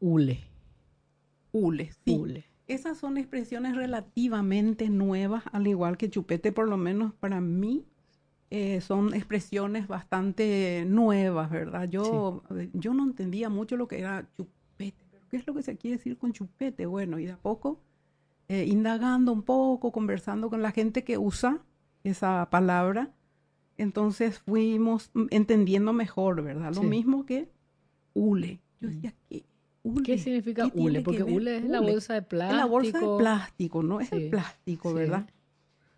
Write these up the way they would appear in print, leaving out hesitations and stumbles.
hule. Hule, sí. Hule. Esas son expresiones relativamente nuevas, al igual que chupete, por lo menos para mí, son expresiones bastante nuevas, ¿verdad? Yo no entendía mucho lo que era chupete, pero ¿qué es lo que se quiere decir con chupete? Bueno, y de a poco, indagando un poco, conversando con la gente que usa esa palabra, entonces fuimos entendiendo mejor, ¿verdad? Lo Sí. mismo que hule. Yo decía, ¿qué? ¿Qué Hule, significa ¿qué hule? tiene que Porque ver hule es la hule? bolsa de Es la bolsa de plástico. plástico, ¿no? Es el Sí, plástico, sí. ¿verdad?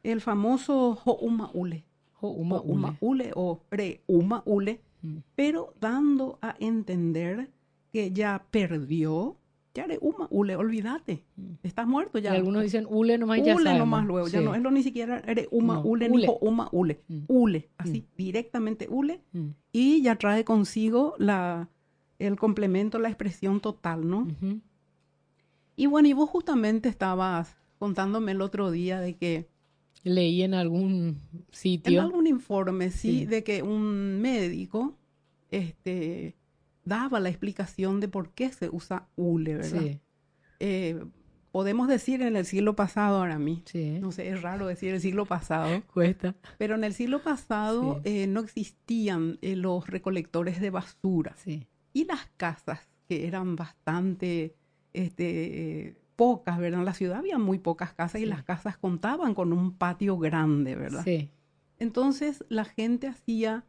El famoso ho'uma hule. Ho'uma Ho'uma hule. hule o re'uma hule, Mm. pero dando a entender que ya perdió, ya re'uma hule, olvídate, estás muerto Y ya. algunos dicen hule nomás y ya Hule nomás sabemos. luego, ya no Sí. es lo ni siquiera re'uma No, hule ni hule. ho'uma hule, Mm. hule, Mm. así, directamente hule, Mm. y ya trae consigo el complemento, la expresión total, ¿no? Ujú. Y bueno, y vos justamente estabas contándome el otro día de que Leí en algún en sitio. algún informe, sí, Sí. de que un médico daba la explicación de por qué se usa hule, ¿verdad? Sí. Eh, podemos decir en el siglo pasado, ahora mí, Sí. no sé, es raro decir el siglo pasado, Cuesta. pero en el siglo pasado Sí. no existían los recolectores de basura. Sí. Y las casas, que eran bastante pocas, ¿verdad? En la ciudad había muy pocas casas y Sí. las casas contaban con un patio grande, ¿verdad? Sí. Entonces la gente hacía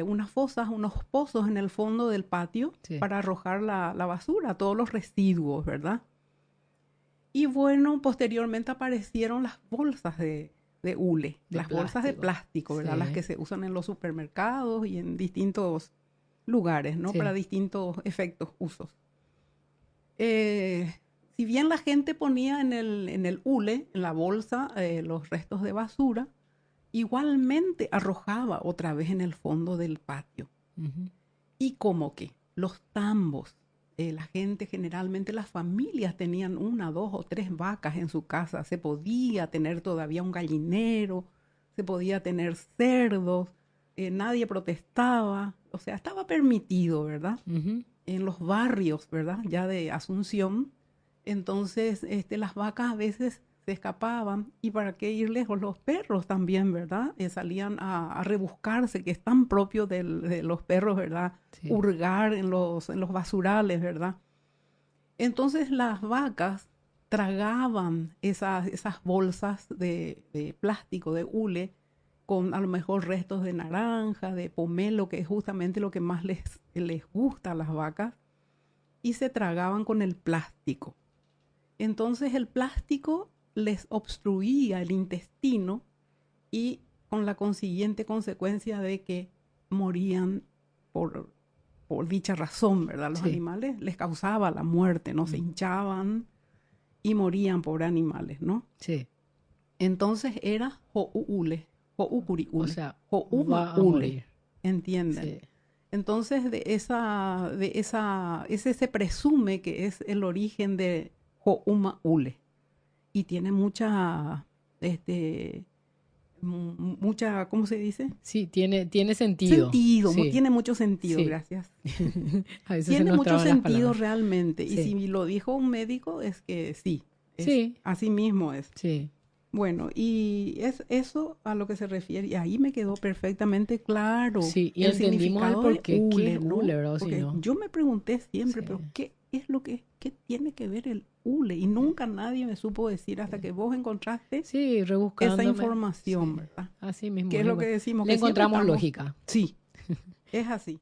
unas fosas, unos pozos en el fondo del patio Sí. para arrojar la basura, todos los residuos, ¿verdad? Y bueno, posteriormente aparecieron las bolsas de hule, De las bolsas de plástico. plástico, ¿verdad? Sí. Las que se usan en los supermercados y en distintos lugares, ¿no? Sí. Para distintos efectos, usos. Si bien la gente ponía en el hule, en la bolsa, los restos de basura, igualmente arrojaba otra vez en el fondo del patio. Ujú. Y como que los tambos, la gente generalmente, las familias tenían 1, 2 o 3 vacas en su casa. Se podía tener todavía un gallinero, se podía tener cerdos, nadie protestaba. O sea, estaba permitido, ¿verdad? Ujú. En los barrios, ¿verdad? Ya de Asunción. Entonces, las vacas a veces se escapaban y para qué ir lejos, los perros también, ¿verdad? Salían a rebuscarse, que es tan propio de los perros, ¿verdad? Sí. Hurgar en los basurales, ¿verdad? Entonces las vacas tragaban esas bolsas de plástico, de hule, con a lo mejor restos de naranja, de pomelo, que es justamente lo que más les gusta a las vacas, y se tragaban con el plástico. Entonces el plástico les obstruía el intestino y con la consiguiente consecuencia de que morían por dicha razón, ¿verdad? Los Sí. animales les causaba la muerte, ¿no? Se hinchaban y morían por animales, ¿no? Sí. Entonces era ho'ule, ho'ukuri'ule, O sea, ho'uma va a ule, morir. ¿entienden? Sí. Entonces ese se presume que es el origen de ho'uma ule y tiene mucha, ¿cómo se dice? Sí, tiene sentido. Sentido, Sí. tiene mucho sentido, Sí. gracias. A veces se Tiene nos mucho traban las sentido palabras. realmente. Y Sí. si lo dijo un médico, es que sí, Sí. así mismo es. Sí. Bueno, y es eso a lo que se refiere. Y ahí me quedó perfectamente claro Sí. Y el entendimos el significado de porqué. ¿Qué hule, es ¿no? hule, verdad? O si Porque no. yo me pregunté siempre, Sí. pero ¿qué es qué tiene que ver el hule? Y nunca nadie me supo decir hasta que vos encontraste Sí, esa rebuscándome. información, Sí. ¿verdad? Así mismo Que es. es Y lo que bueno, decimos, le que siempre encontramos estamos. lógica. Sí, es así.